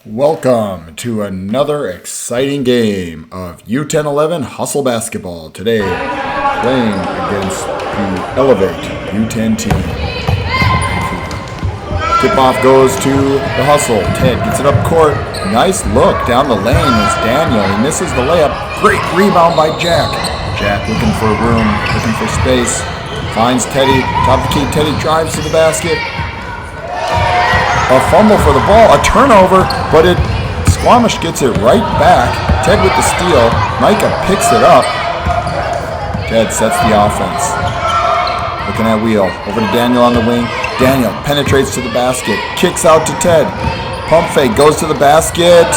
Welcome to another exciting game of U10-11 Hustle Basketball. Today, playing against the Elevate U10 team. Tip-off goes to the Hustle. Ted gets it up court. Nice look down the lane as Daniel. He misses the layup. Great rebound by Jack. Jack looking for room, looking for space. Finds Teddy. Top of the key. Teddy drives to the basket. A fumble for the ball, a turnover, but Squamish gets it right back. Ted with the steal. Micah picks it up. Ted sets the offense. Looking at Wheel. Over to Daniel on the wing. Daniel penetrates to the basket. Kicks out to Ted. Pump fake, goes to the basket.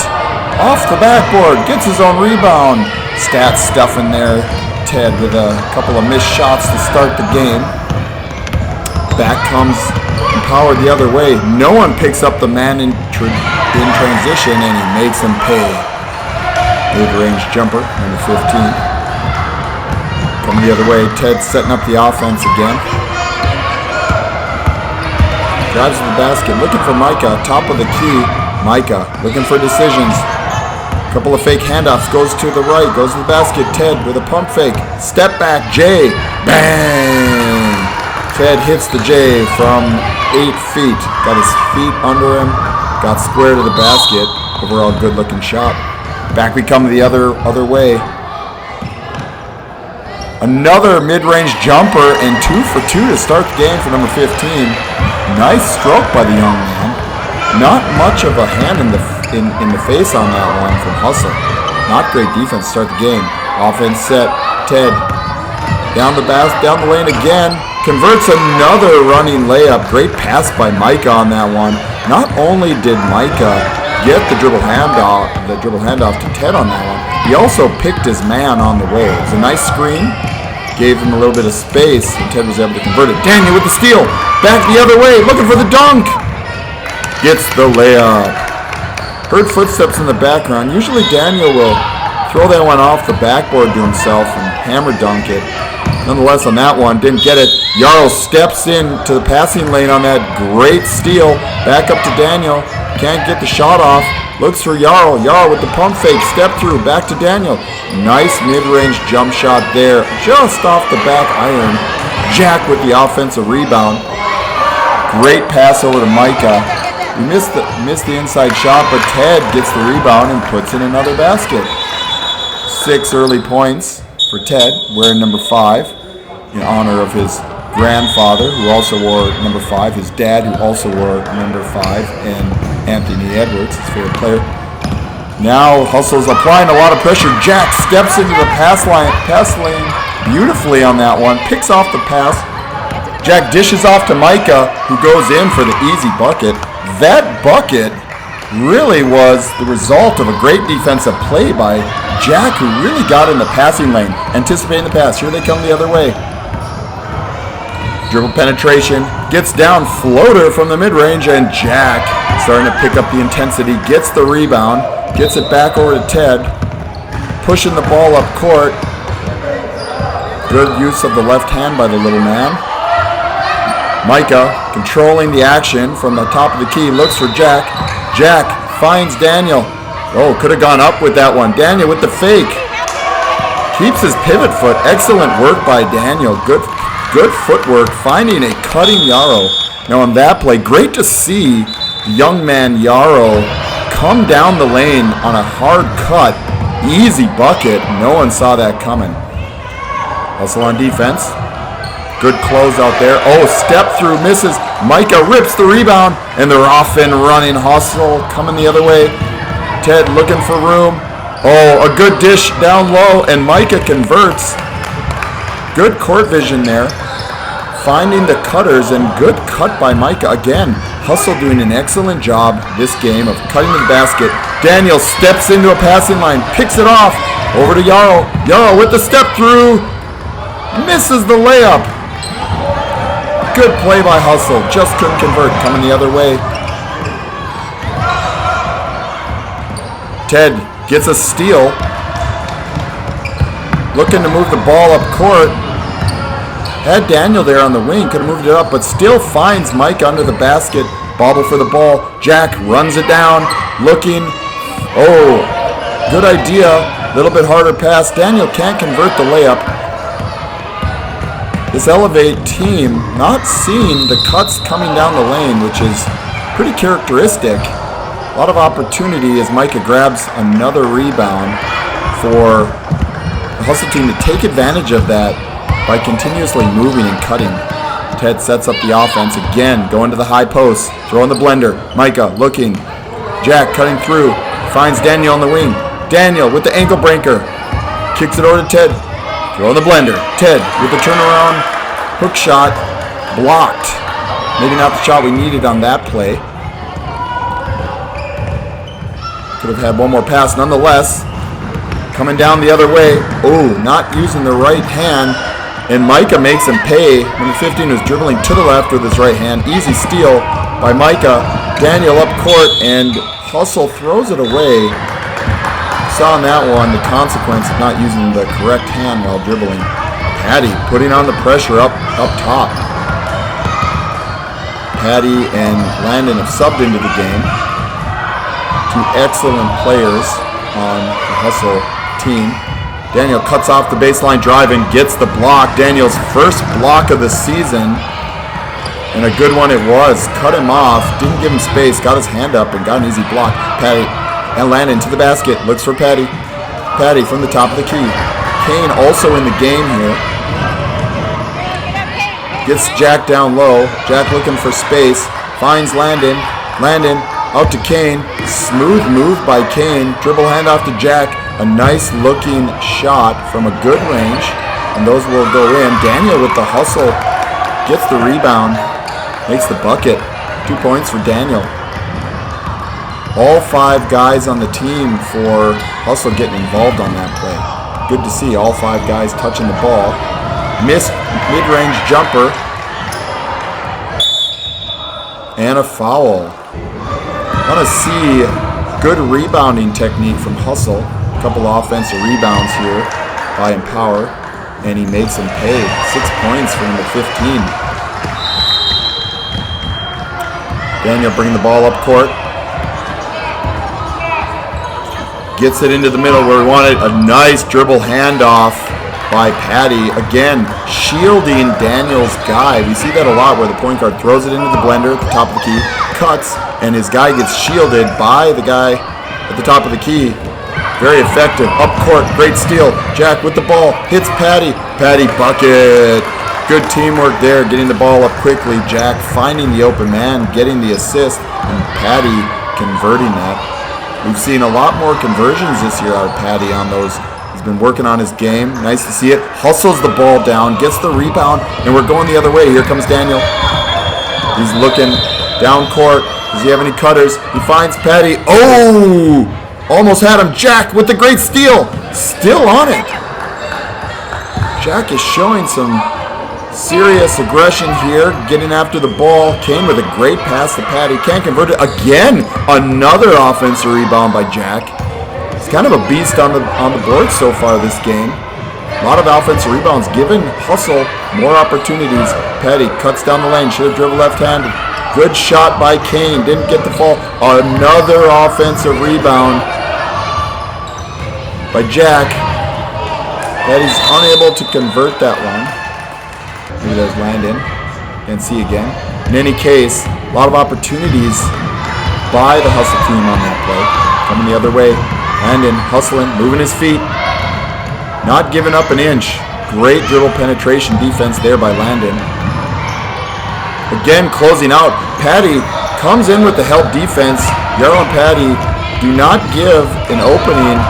Off the backboard, gets his own rebound. Stats stuff in there. Ted with a couple of missed shots to start the game. Back comes Empowered the other way. No one picks up the man in transition, and he makes him pay. Mid-range jumper, number 15. Coming the other way, Ted setting up the offense again. Drives to the basket, looking for Micah, top of the key. Micah looking for decisions. Couple of fake handoffs, goes to the right, goes to the basket. Ted with a pump fake. Step back, Jay. Bang! Ted hits the J from 8 feet. Got his feet under him. Got square to the basket. Overall good looking shot. Back we come the other way. Another mid-range jumper and 2 for 2 to start the game for number 15. Nice stroke by the young man. Not much of a hand in the face on that one from Hustle. Not great defense to start the game. Offense set. Ted down the lane again. Converts another running layup. Great pass by Micah on that one. Not only did Micah get the dribble handoff to Ted on that one, he also picked his man on the way. It was a nice screen. Gave him a little bit of space, and Ted was able to convert it. Daniel with the steal. Back the other way, looking for the dunk. Gets the layup. Heard footsteps in the background. Usually Daniel will throw that one off the backboard to himself and hammer dunk it. Nonetheless, on that one, didn't get it. Jarl steps into the passing lane on that great steal. Back up to Daniel. Can't get the shot off. Looks for Jarl. Jarl with the pump fake. Step through. Back to Daniel. Nice mid-range jump shot there. Just off the back iron. Jack with the offensive rebound. Great pass over to Micah. He missed the inside shot, but Ted gets the rebound and puts in another basket. 6 early points for Ted, wearing number 5, in honor of his grandfather, who also wore number 5, his dad, who also wore number 5, and Anthony Edwards, his favorite player. Now Hustle's applying a lot of pressure. Jack steps into the pass lane beautifully on that one, picks off the pass. Jack dishes off to Micah, who goes in for the easy bucket. That bucket really was the result of a great defensive play by Jack, who really got in the passing lane, anticipating the pass. Here they come the other way. Dribble penetration, gets down, floater from the mid-range, and Jack starting to pick up the intensity, gets the rebound, gets it back over to Ted, pushing the ball up court. Good use of the left hand by the little man. Micah controlling the action from the top of the key, looks for Jack. Jack finds Daniel. Oh, could have gone up with that one. Daniel with the fake. Keeps his pivot foot. Excellent work by Daniel. Good footwork. Finding a cutting Yarrow. Now on that play, great to see the young man Yarrow come down the lane on a hard cut. Easy bucket. No one saw that coming. Hustle on defense. Good close out there. Oh, step through, misses. Micah rips the rebound, and they're off and running. Hustle coming the other way. Ted looking for room. Oh, a good dish down low, and Micah converts. Good court vision there. Finding the cutters, and good cut by Micah again. Hustle doing an excellent job this game of cutting the basket. Daniel steps into a passing line, picks it off. Over to Jarl. Jarl with the step through. Misses the layup. Good play by Hustle. Just couldn't convert. Coming the other way. Ted gets a steal. Looking to move the ball up court. Had Daniel there on the wing. Could have moved it up, but still finds Mike under the basket. Bobble for the ball. Jack runs it down. Looking. Oh, good idea. A little bit harder pass. Daniel can't convert the layup. This Elevate team not seeing the cuts coming down the lane, which is pretty characteristic. A lot of opportunity as Micah grabs another rebound for the Hustle team to take advantage of that by continuously moving and cutting. Ted sets up the offense again, going to the high post, throwing the blender. Micah looking. Jack cutting through, finds Daniel on the wing. Daniel with the ankle breaker, kicks it over to Ted. Throwing the blender. Ted with the turnaround hook shot, blocked. Maybe not the shot we needed on that play. Could have had one more pass nonetheless. Coming down the other way. Oh, not using the right hand. And Micah makes him pay. Number 15 was dribbling to the left with his right hand. Easy steal by Micah. Daniel up court, and Hustle throws it away. Saw in that one the consequence of not using the correct hand while dribbling. Patty putting on the pressure up top. Patty and Landon have subbed into the game. Two excellent players on the Hustle team. Daniel cuts off the baseline drive and gets the block. Daniel's first block of the season. And a good one it was. Cut him off. Didn't give him space. Got his hand up and got an easy block. Patty and Landon to the basket. Looks for Patty. Patty from the top of the key. Kane also in the game here. Gets Jack down low. Jack looking for space. Finds Landon. Landon out to Kane. Smooth move by Kane. Dribble handoff to Jack. A nice looking shot from a good range. And those will go in. Daniel with the hustle. Gets the rebound. Makes the bucket. 2 points for Daniel. All 5 guys on the team for Hustle getting involved on that play. Good to see all 5 guys touching the ball. Missed mid-range jumper. And a foul. Want to see good rebounding technique from Hustle. A couple offensive rebounds here by Empower. And he makes him pay. 6 points for number 15. Daniel bringing the ball up court. Gets it into the middle where we wanted. A nice dribble handoff by Patty. Again, shielding Daniel's guy. We see that a lot where the point guard throws it into the blender at the top of the key, cuts, and his guy gets shielded by the guy at the top of the key. Very effective. Up court, great steal. Jack with the ball, hits Patty. Patty bucket. Good teamwork there, getting the ball up quickly. Jack finding the open man, getting the assist, and Patty converting that. We've seen a lot more conversions this year out of Patty on those. He's been working on his game. Nice to see it. Hustles the ball down, gets the rebound, and we're going the other way. Here comes Daniel. He's looking down court. Does he have any cutters? He finds Patty. Oh! Almost had him. Jack with the great steal. Still on it. Jack is showing some serious aggression here, getting after the ball. Kane with a great pass to Patty. Can't convert it. Again, another offensive rebound by Jack. He's kind of a beast on the board so far this game. A lot of offensive rebounds, giving Hustle more opportunities. Patty cuts down the lane. Should have dribbled left-handed. Good shot by Kane. Didn't get the fall. Another offensive rebound by Jack. Patty's unable to convert that one. Maybe there's Landon. Can't see again. In any case, a lot of opportunities by the Hustle team on that play. Coming the other way. Landon hustling, moving his feet. Not giving up an inch. Great dribble penetration defense there by Landon. Again, closing out. Patty comes in with the help defense. Yarrow and Patty do not give an opening,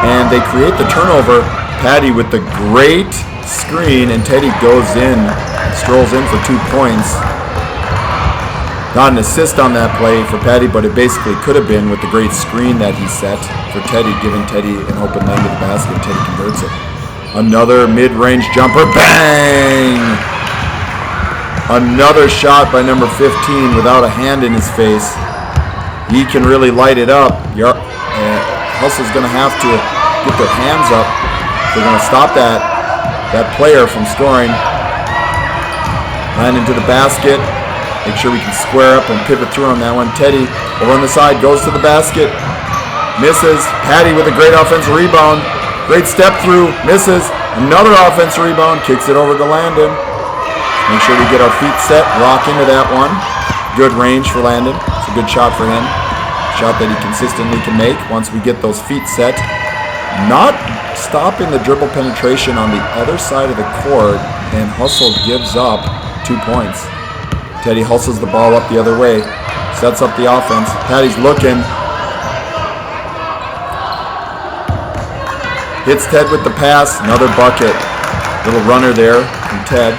and they create the turnover. Patty with the great screen, and Teddy goes in, strolls in for 2 points. Not an assist on that play for Patty, but it basically could have been with the great screen that he set for Teddy, giving Teddy an open lane to the basket. Teddy converts it. Another mid-range jumper. Bang! Another shot by number 15 without a hand in his face. He can really light it up. Hustle's going to have to get their hands up. They're going to stop that player from scoring. Landon to the basket. Make sure we can square up and pivot through on that one. Teddy over on the side, goes to the basket. Misses. Patty with a great offensive rebound. Great step through. Misses. Another offensive rebound. Kicks it over to Landon. Make sure we get our feet set. Rock into that one. Good range for Landon. It's a good shot for him. Shot that he consistently can make once we get those feet set. Not stopping the dribble penetration on the other side of the court, and Hustle gives up 2 points. Teddy hustles the ball up the other way, sets up the offense. Patty's looking. Hits Ted with the pass, another bucket. Little runner there from Ted.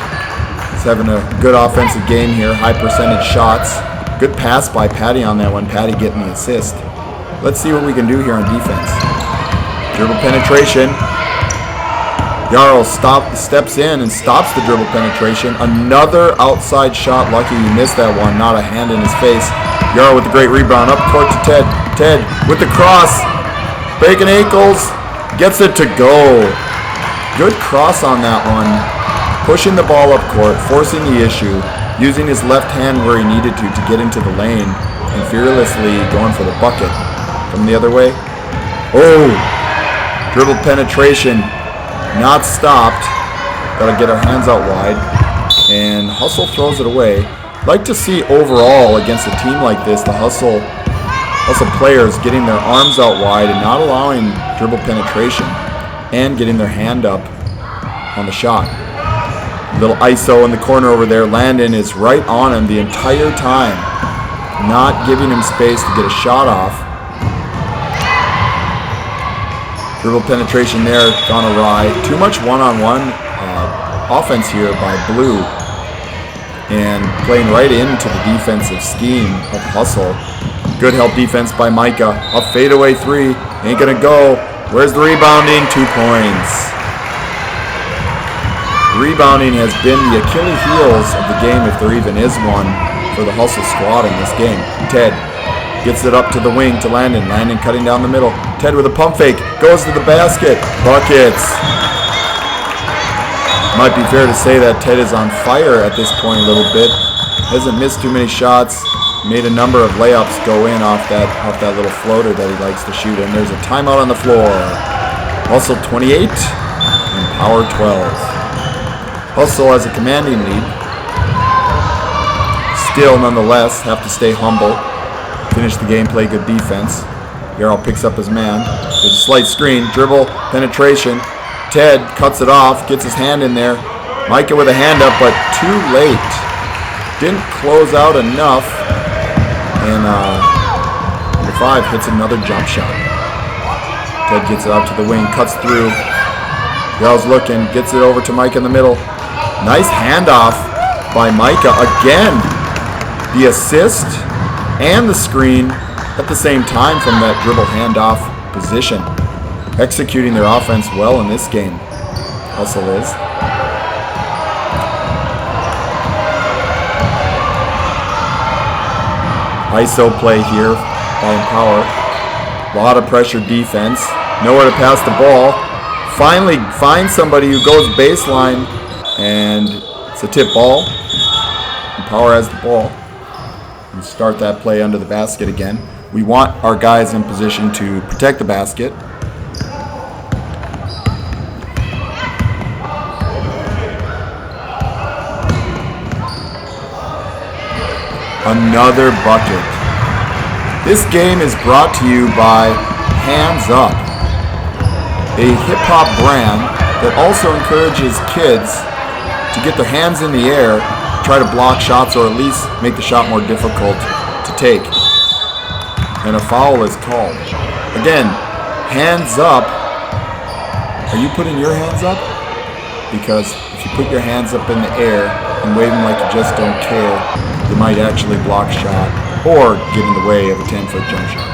He's having a good offensive game here, high percentage shots. Good pass by Patty on that one, Patty getting the assist. Let's see what we can do here on defense. Dribble penetration. Jarl steps in and stops the dribble penetration. Another outside shot. Lucky he missed that one. Not a hand in his face. Jarl with the great rebound. Up court to Ted. Ted with the cross. Breaking ankles. Gets it to go. Good cross on that one. Pushing the ball up court. Forcing the issue. Using his left hand where he needed to get into the lane. And fearlessly going for the bucket. From the other way. Oh! Dribble penetration. Not stopped. Got to get our hands out wide. And Hustle throws it away. Like to see overall against a team like this, the Hustle players getting their arms out wide and not allowing dribble penetration and getting their hand up on the shot. Little ISO in the corner over there. Landon is right on him the entire time. Not giving him space to get a shot off. Dribble penetration there, gone awry. Too much one-on-one offense here by Blue. And playing right into the defensive scheme of Hustle. Good help defense by Micah. A fadeaway three. Ain't gonna go. Where's the rebounding? 2 points. Rebounding has been the Achilles heels of the game, if there even is one, for the Hustle squad in this game. Ted gets it up to the wing to Landon. Landon cutting down the middle. Ted with a pump fake. Goes to the basket. Buckets. Might be fair to say that Ted is on fire at this point a little bit. Hasn't missed too many shots. Made a number of layups go in off that little floater that he likes to shoot. And there's a timeout on the floor. Hustle 28 and Power 12. Hustle has a commanding lead. Still, nonetheless, have to stay humble. Finish the game, play good defense. Yarrow picks up his man. There's a slight screen, dribble, penetration. Ted cuts it off, gets his hand in there. Micah with a hand up, but too late. Didn't close out enough. And number 5 hits another jump shot. Ted gets it out to the wing, cuts through. Yarrow's looking, gets it over to Micah in the middle. Nice handoff by Micah. Again, the assist and the screen at the same time from that dribble handoff position. Executing their offense well in this game. Hustle is. ISO play here by Empower. A lot of pressure defense. Nowhere to pass the ball. Finally finds somebody who goes baseline, and it's a tip ball. Empower has the ball. And start that play under the basket again. We want our guys in position to protect the basket. Another bucket. This game is brought to you by Hands Up, a hip-hop brand that also encourages kids to get their hands in the air, try to block shots, or at least make the shot more difficult to take. And a foul is called. Again, hands up. Are you putting your hands up? Because if you put your hands up in the air and wave them like you just don't care, you might actually block a shot or get in the way of a 10-foot jump shot.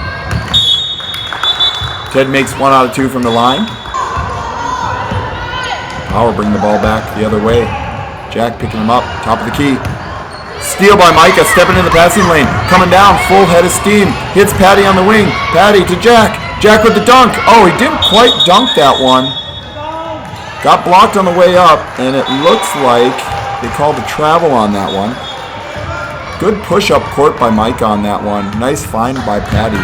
Ted makes 1 out of 2 from the line. Power bring the ball back the other way. Jack picking him up, top of the key. Steal by Micah, stepping in the passing lane. Coming down, full head of steam. Hits Patty on the wing. Patty to Jack. Jack with the dunk. Oh, he didn't quite dunk that one. Got blocked on the way up, and it looks like they called a travel on that one. Good push-up court by Micah on that one. Nice find by Patty.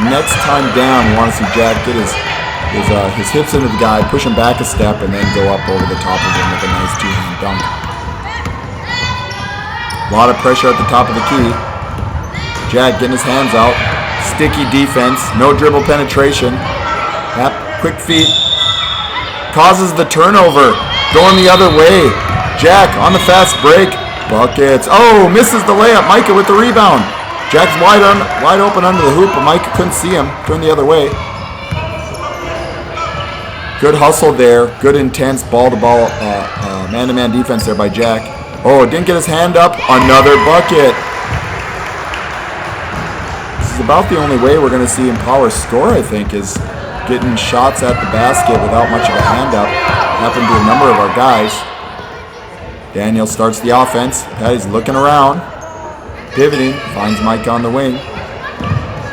Next time down, we want to see Jack get his hips into the guy, push him back a step, and then go up over the top of him with a nice two-hand dunk. A lot of pressure at the top of the key. Jack getting his hands out. Sticky defense. No dribble penetration. Yep. Quick feet. Causes the turnover. Going the other way. Jack on the fast break. Buckets. Oh, misses the layup. Micah with the rebound. Jack's wide open under the hoop, but Micah couldn't see him. Turned the other way. Good hustle there. Good intense ball-to-ball, man-to-man defense there by Jack. Oh, didn't get his hand up. Another bucket. This is about the only way we're going to see Empower score, I think, is getting shots at the basket without much of a hand up. Happened to a number of our guys. Daniel starts the offense. Patty's looking around. Pivoting. Finds Micah on the wing.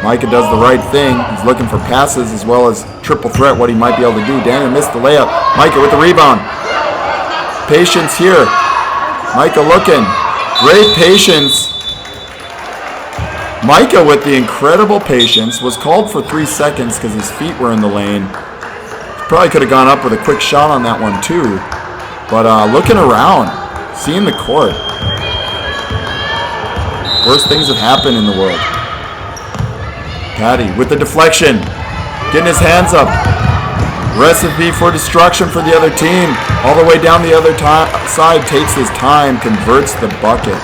Micah does the right thing. He's looking for passes as well as triple threat, what he might be able to do. Daniel missed the layup. Micah with the rebound. Patience here. Micah looking. Great patience. Micah with the incredible patience. Was called for 3 seconds because his feet were in the lane. Probably could have gone up with a quick shot on that one too. But looking around. Seeing the court. Worst things have happened in the world. Patty with the deflection. Getting his hands up. Recipe for destruction for the other team. All the way down the other side. Takes his time. Converts the bucket.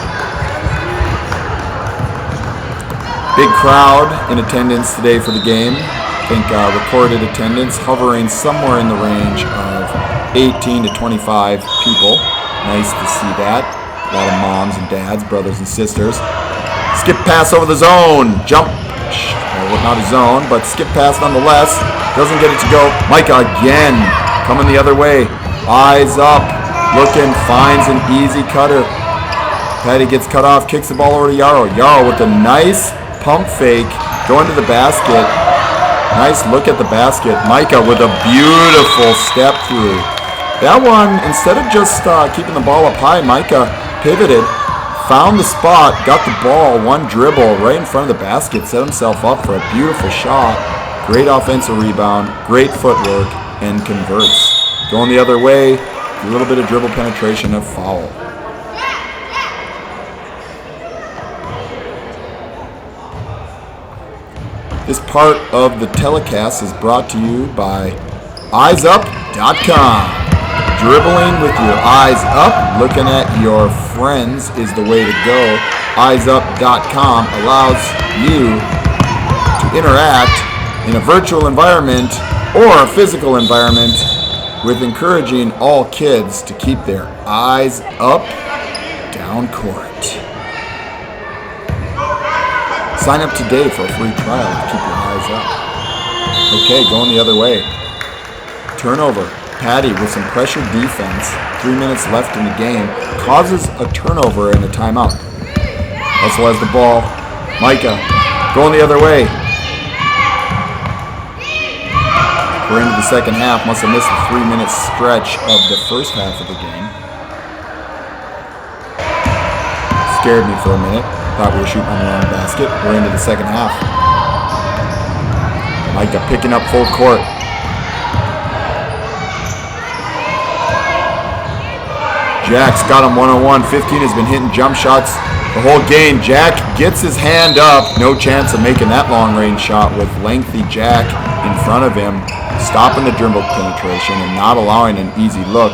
Big crowd in attendance today for the game. I think recorded attendance hovering somewhere in the range of 18 to 25 people. Nice to see that. A lot of moms and dads, brothers and sisters. Skip pass over the zone. Jump. Well, not a zone, but skip pass nonetheless. Doesn't get it to go. Micah again. Coming the other way. Eyes up. Looking. Finds an easy cutter. Patty gets cut off. Kicks the ball over to Yarrow. Yarrow with a nice pump fake. Going to the basket. Nice look at the basket. Micah with a beautiful step through. That one, instead of just keeping the ball up high, Micah pivoted, found the spot, got the ball, one dribble right in front of the basket, set himself up for a beautiful shot. Great offensive rebound, great footwork, and converts. Going the other way, a little bit of dribble penetration, a foul. This part of the telecast is brought to you by EyesUp.com. Dribbling with your eyes up, looking at your friends is the way to go. EyesUp.com allows you to interact in a virtual environment or a physical environment with encouraging all kids to keep their eyes up down court. Sign up today for a free trial to keep your eyes up. Okay, going the other way. Turnover. Patty with some pressure defense. 3 minutes left in the game. Causes a turnover and a timeout. Also has the ball. Micah going the other way. We're into the second half. Must have missed the 3-minute stretch of the first half of the game. Scared me for a minute. Thought we were shooting on the wrong basket. We're into the second half. Micah picking up full court. Jack's got him 1-on-1. 15 has been hitting jump shots the whole game. Jack gets his hand up. No chance of making that long-range shot with lengthy Jack in front of him. Stopping the dribble penetration and not allowing an easy look.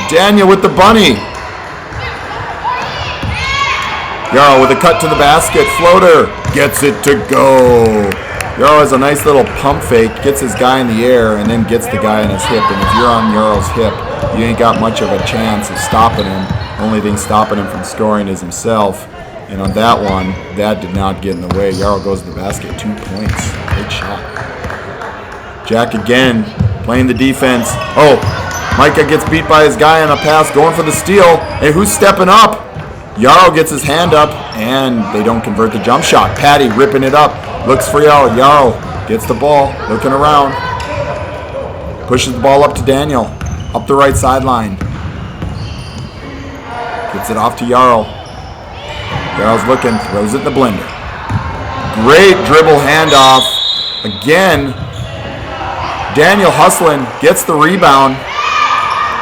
Daniel with the bunny. Yarrow with a cut to the basket. Floater. Gets it to go. Yarrow has a nice little pump fake. Gets his guy in the air and then gets the guy in his hip. And if you're on Yarrow's hip, you ain't got much of a chance of stopping him. Only thing stopping him from scoring is himself. And on that one, that did not get in the way. Yarrow goes to the basket. 2 points. Great shot. Jack again, playing the defense. Oh, Micah gets beat by his guy on a pass, going for the steal. Hey, who's stepping up? Yarrow gets his hand up, and they don't convert the jump shot. Patty ripping it up. Looks for Yarrow. Yarrow gets the ball, looking around. Pushes the ball up to Daniel. Up the right sideline. Gets it off to Yarrow. Yarrow's looking, throws it in the blender. Great dribble handoff. Again, Daniel hustling, gets the rebound.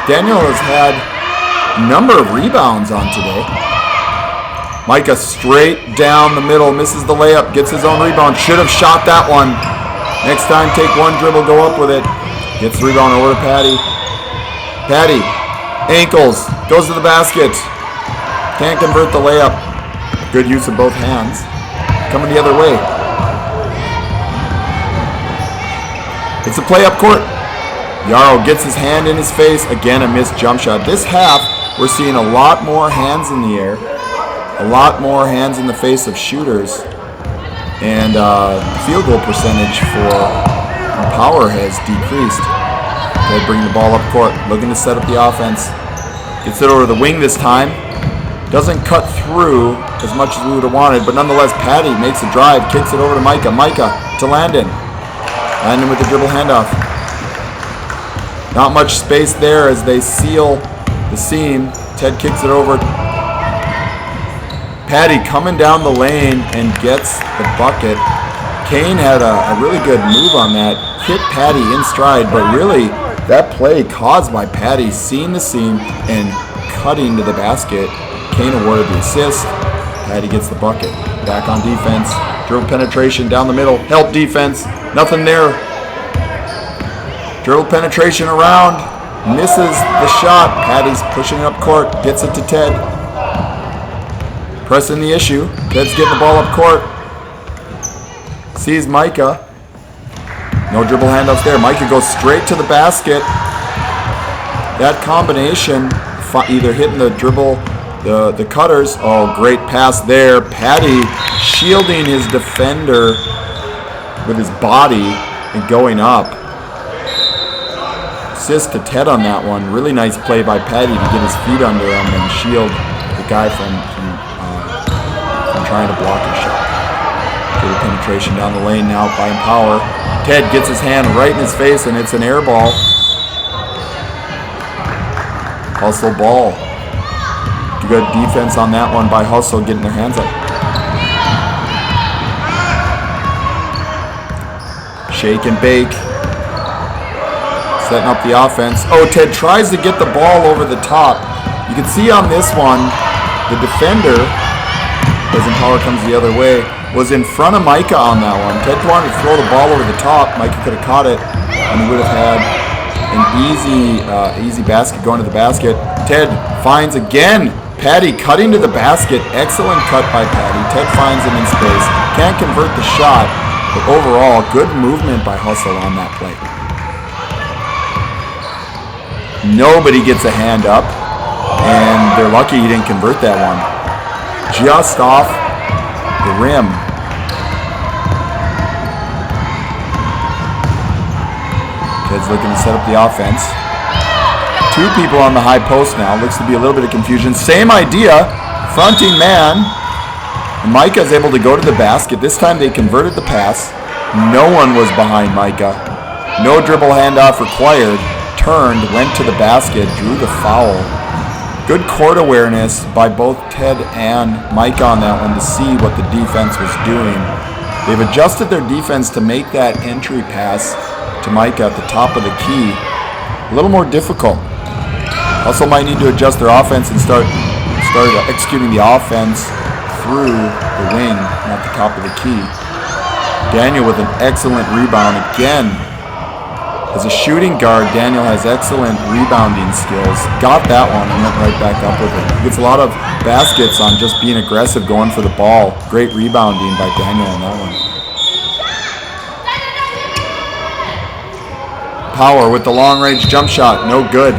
Daniel has had a number of rebounds on today. Micah straight down the middle, misses the layup, gets his own rebound. Should have shot that one. Next time, take one dribble, go up with it. Gets the rebound over to Patty. Patty, ankles, goes to the basket. Can't convert the layup. Good use of both hands. Coming the other way. It's a play up court. Yarrow gets his hand in his face. Again, a missed jump shot. This half, we're seeing a lot more hands in the air. A lot more hands in the face of shooters. And field goal percentage for Power has decreased. They bring the ball up court. Looking to set up the offense. Gets it over the wing this time. Doesn't cut through as much as we would have wanted. But nonetheless, Patty makes a drive. Kicks it over to Micah. Micah to Landon. Landon with the dribble handoff. Not much space there as they seal the seam. Ted kicks it over. Patty coming down the lane and gets the bucket. Kane had a really good move on that. Hit Patty in stride, but really that play caused by Patty seeing the seam and cutting to the basket. Kane awarded the assist. Patty gets the bucket. Back on defense. Dribble penetration down the middle. Help defense. Nothing there. Dribble penetration around. Misses the shot. Patty's pushing it up court. Gets it to Ted. Pressing the issue. Ted's getting the ball up court. Sees Micah. No dribble handoffs there. Micah goes straight to the basket. That combination, either hitting the dribble, the cutters. Oh, great pass there. Patty shielding his defender with his body and going up. Assist to Ted on that one. Really nice play by Patty to get his feet under him and shield the guy from trying to block a shot. Good penetration down the lane now by Power. Ted gets his hand right in his face and it's an air ball. Hustle ball. Good defense on that one by Hustle, getting their hands up. Shake and bake. Setting up the offense. Oh, Ted tries to get the ball over the top. You can see on this one, the defender, as Power comes the other way, was in front of Micah on that one. Ted wanted to throw the ball over the top. Micah could have caught it, and he would have had an easy basket going to the basket. Ted finds again Patty cutting to the basket. Excellent cut by Patty. Ted finds him in space. Can't convert the shot, but overall, good movement by Hustle on that play. Nobody gets a hand up, and they're lucky he didn't convert that one. Just off the rim. Ted's looking to set up the offense. Two people on the high post now. Looks to be a little bit of confusion. Same idea. Fronting man. Micah is able to go to the basket. This time they converted the pass. No one was behind Micah. No dribble handoff required. Turned, went to the basket, drew the foul. Good court awareness by both Ted and Micah on that one to see what the defense was doing. They've adjusted their defense to make that entry pass to Micah at the top of the key a little more difficult. Also might need to adjust their offense and start executing the offense through the wing, not the top of the key. Daniel with an excellent rebound again. As a shooting guard, Daniel has excellent rebounding skills. Got that one and went right back up with it. He gets a lot of baskets on just being aggressive, going for the ball. Great rebounding by Daniel on that one. Power with the long-range jump shot. No good.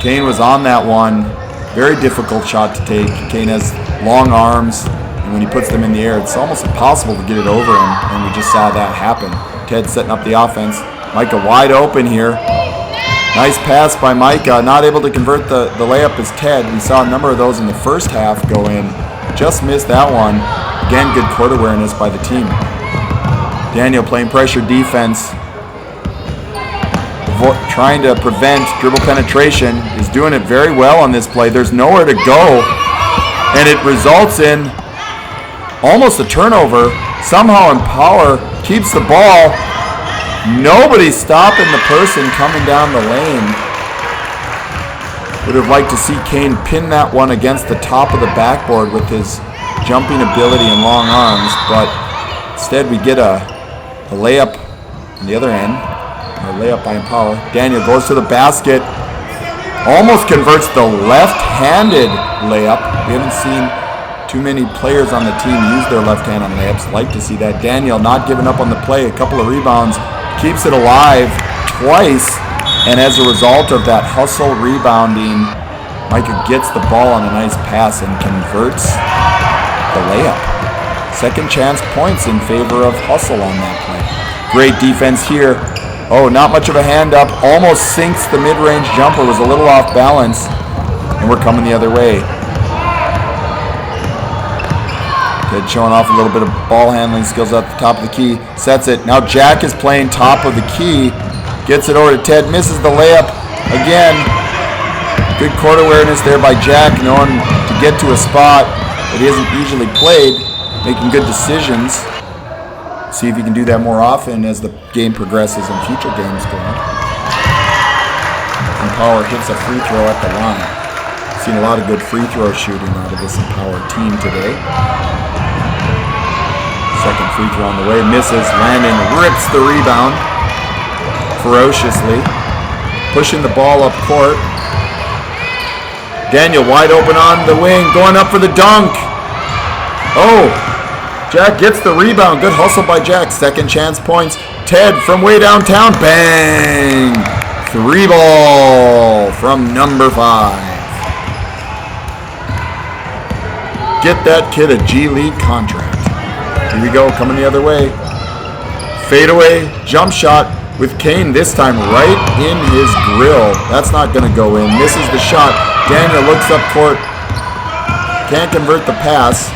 Kane was on that one. Very difficult shot to take. Kane has long arms, and when he puts them in the air, it's almost impossible to get it over him, and we just saw that happen. Ted setting up the offense. Micah wide open here. Nice pass by Micah. Not able to convert the layup as Ted. We saw a number of those in the first half go in. Just missed that one. Again, good court awareness by the team. Daniel playing pressure defense. Trying to prevent dribble penetration. Is doing it very well on this play. There's nowhere to go. And it results in almost a turnover. Somehow Empower keeps the ball. Nobody's stopping the person coming down the lane. Would have liked to see Kane pin that one against the top of the backboard with his jumping ability and long arms, but instead we get a layup on the other end, or layup by Empower. Daniel goes to the basket, almost converts the left-handed layup. We haven't seen too many players on the team use their left hand on layups. Like to see that. Daniel not giving up on the play, a couple of rebounds, keeps it alive twice, and as a result of that hustle rebounding, Micah gets the ball on a nice pass and converts the layup. Second chance points in favor of Hustle on that play. Great defense here. Oh, not much of a hand up. Almost sinks the mid-range jumper. Was a little off balance. And we're coming the other way. Ted showing off a little bit of ball handling skills at the top of the key. Sets it. Now Jack is playing top of the key. Gets it over to Ted. Misses the layup again. Good court awareness there by Jack, knowing to get to a spot that he hasn't usually played, making good decisions. See if he can do that more often as the game progresses and future games go on. Empower hits a free throw at the line. Seen a lot of good free throw shooting out of this Empower team today. Second free throw on the way, misses. Landon rips the rebound ferociously, pushing the ball up court. Daniel wide open on the wing, going up for the dunk. Oh, Jack gets the rebound. Good hustle by Jack. Second chance points. Ted from way downtown. Bang! 3 ball from number 5. Get that kid a G League contract. Here we go, coming the other way. Fadeaway jump shot with Kane this time right in his grill. That's not going to go in. Misses the shot. Daniel looks up court. Can't convert the pass.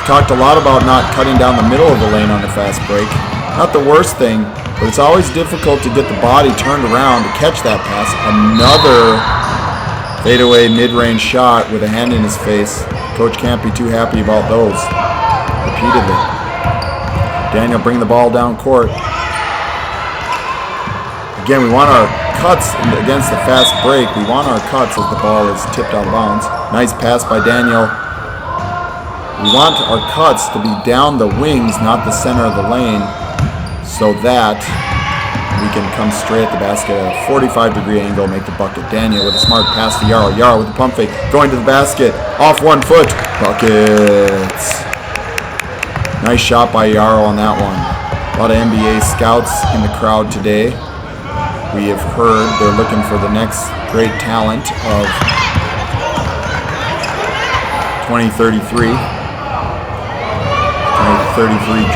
Talked a lot about not cutting down the middle of the lane on the fast break. Not the worst thing, but it's always difficult to get the body turned around to catch that pass. Another fadeaway mid-range shot with a hand in his face. Coach can't be too happy about those. Repeatedly. Daniel bring the ball down court. Again, we want our cuts against the fast break. We want our cuts as the ball is tipped out of bounds. Nice pass by Daniel. We want our cuts to be down the wings, not the center of the lane, so that we can come straight at the basket at a 45-degree angle, make the bucket. Daniel with a smart pass to Yarrow. Yarrow with the pump fake, going to the basket, off 1 foot, buckets. Nice shot by Yarrow on that one. A lot of NBA scouts in the crowd today. We have heard they're looking for the next great talent of 2033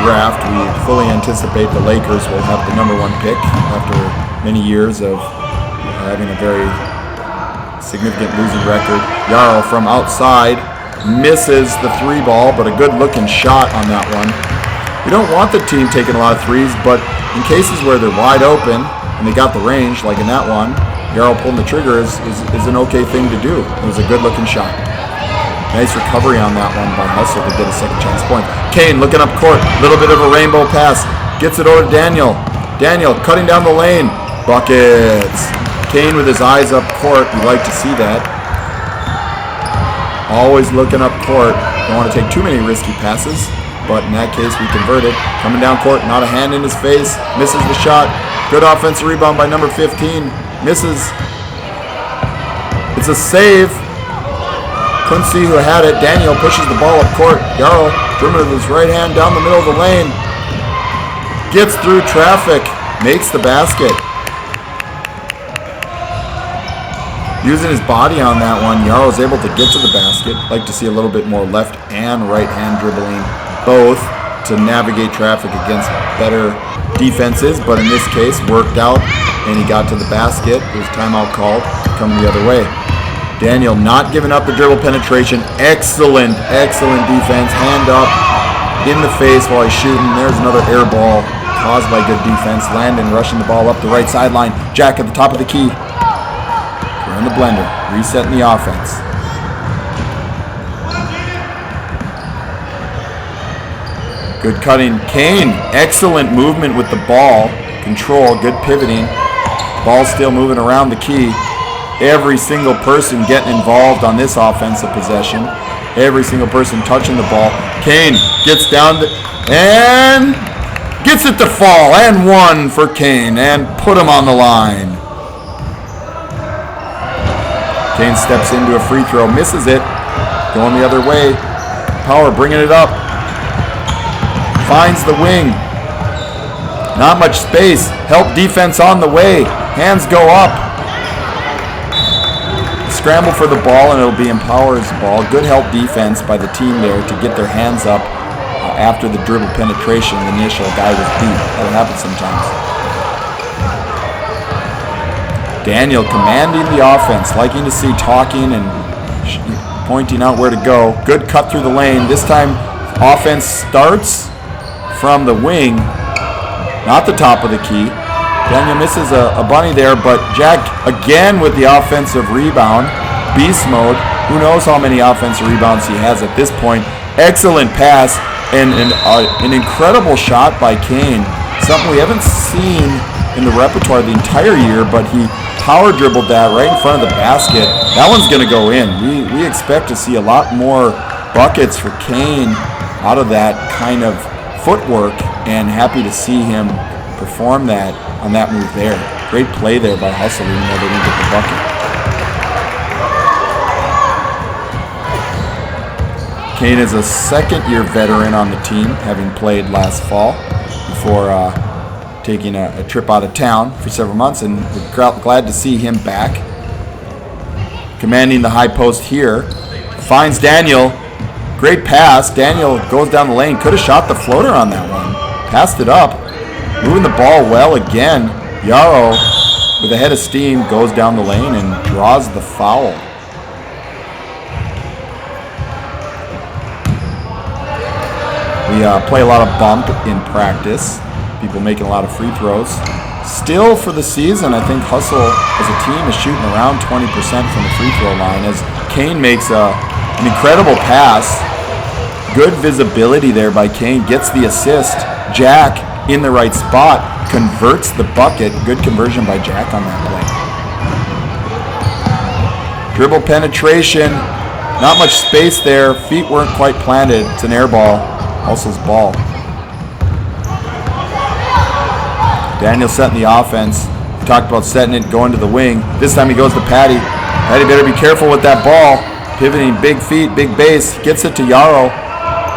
draft. We fully anticipate the Lakers will have the number 1 pick after many years of having a very significant losing record. Yarrow from outside misses the 3 ball, but a good looking shot on that one. We don't want the team taking a lot of threes, but in cases where they're wide open and they got the range, like in that one, Yarrow pulling the trigger is an okay thing to do. It was a good looking shot. Nice recovery on that one by Hustle to get a second chance point. Kane looking up court. Little bit of a rainbow pass. Gets it over to Daniel. Daniel cutting down the lane. Buckets. Kane with his eyes up court. We like to see that. Always looking up court. Don't want to take too many risky passes, but in that case we convert it. Coming down court. Not a hand in his face. Misses the shot. Good offensive rebound by number 15. Misses. It's a save. Couldn't see who had it. Daniel pushes the ball up court. Yarrow, dribbling with his right hand down the middle of the lane. Gets through traffic. Makes the basket. Using his body on that one, Yarrow's able to get to the basket. Like to see a little bit more left and right hand dribbling, both to navigate traffic against better defenses. But in this case, worked out, and he got to the basket. There's timeout called. Coming the other way. Daniel not giving up the dribble penetration. Excellent defense. Hand up in the face while he's shooting. There's another air ball caused by good defense. Landon rushing the ball up the right sideline. Jack at the top of the key. We're in the blender. Resetting the offense. Good cutting. Kane, excellent movement with the ball. Control, good pivoting. Ball still moving around the key. Every single person getting involved on this offensive possession. Every single person touching the ball. Kane gets down and gets it to fall. And one for Kane. And put him on the line. Kane steps into a free throw. Misses it. Going the other way. Power bringing it up. Finds the wing. Not much space. Help defense on the way. Hands go up. Scramble for the ball, and it'll be Empower's ball. Good help defense by the team there to get their hands up after the dribble penetration. The initial guy was beat. That'll happen sometimes. Daniel commanding the offense, liking to see talking and pointing out where to go. Good cut through the lane. This time, offense starts from the wing, not the top of the key. Daniel misses a bunny there, but Jack again with the offensive rebound. Beast mode. Who knows how many offensive rebounds he has at this point. Excellent pass and an incredible shot by Kane. Something we haven't seen in the repertoire the entire year, but he power dribbled that right in front of the basket. That one's going to go in. We expect to see a lot more buckets for Kane out of that kind of footwork, and happy to see him perform that on that move there. Great play there by Hustle, even though they didn't get the bucket. Kane is a second-year veteran on the team, having played last fall before taking a trip out of town for several months, and we're glad to see him back. Commanding the high post here. Finds Daniel. Great pass. Daniel goes down the lane. Could have shot the floater on that one. Passed it up. Moving the ball well again. Yarrow, with a head of steam, goes down the lane and draws the foul. We play a lot of bump in practice. People making a lot of free throws. Still for the season, I think Hustle as a team is shooting around 20% from the free throw line as Kane makes an incredible pass. Good visibility there by Kane. Gets the assist. Jack in the right spot. Converts the bucket. Good conversion by Jack on that play. Dribble penetration. Not much space there. Feet weren't quite planted. It's an air ball. Hustle's ball. Daniel setting the offense. We talked about setting it, going to the wing. This time he goes to Patty. Patty better be careful with that ball. Pivoting, big feet, big base. Gets it to Yarrow.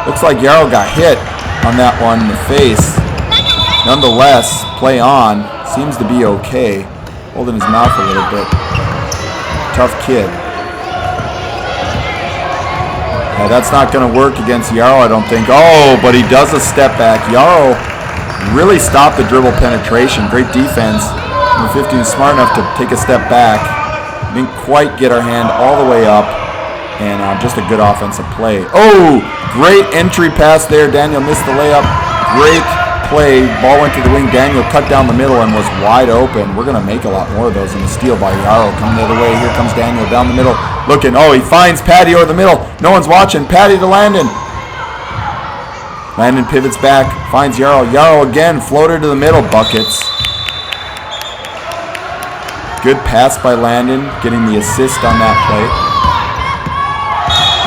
Looks like Yarrow got hit on that one in the face. Nonetheless, play on. Seems to be okay. Holding his mouth a little bit. Tough kid. That's not going to work against Yarrow, I don't think. Oh, but he does a step back. Yarrow really stopped the dribble penetration. Great defense. Number 15 is smart enough to take a step back. Didn't quite get our hand all the way up. And just a good offensive play. Oh, great entry pass there. Daniel missed the layup. Great play. Ball went to the wing. Daniel cut down the middle and was wide open. We're going to make a lot more of those in the steal by Yarrow. Coming the other way. Here comes Daniel down the middle. Looking. Oh, he finds Patty over the middle. No one's watching. Patty to Landon. Landon pivots back. Finds Yarrow. Yarrow again. Floater to the middle. Buckets. Good pass by Landon. Getting the assist on that play.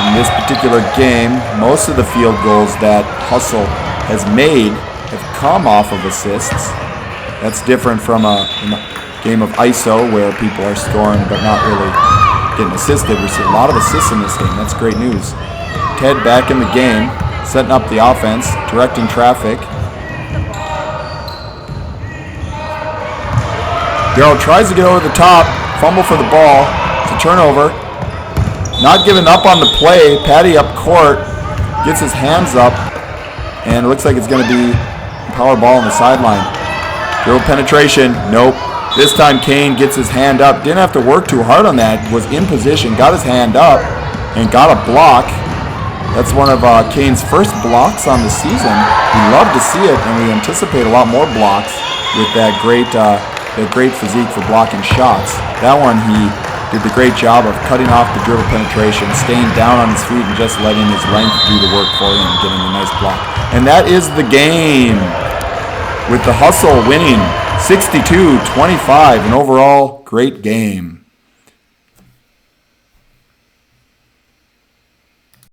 In this particular game, most of the field goals that Hustle has made have come off of assists. That's different from a game of ISO where people are scoring but not really getting assisted. We see a lot of assists in this game. That's great news. Ted back in the game, setting up the offense, directing traffic. Yarrow tries to get over the top, fumble for the ball. It's a turnover. Not giving up on the play. Patty up court. Gets his hands up. And it looks like it's going to be a power ball on the sideline. Dribble penetration. Nope. This time Kane gets his hand up. Didn't have to work too hard on that. Was in position. Got his hand up. And got a block. That's one of Kane's first blocks on the season. We love to see it. And we anticipate a lot more blocks with that great physique for blocking shots. That one he did the great job of cutting off the dribble penetration, staying down on his feet, and just letting his length do the work for him, getting a nice block. And that is the game, with the Hustle winning 62-25, an overall great game.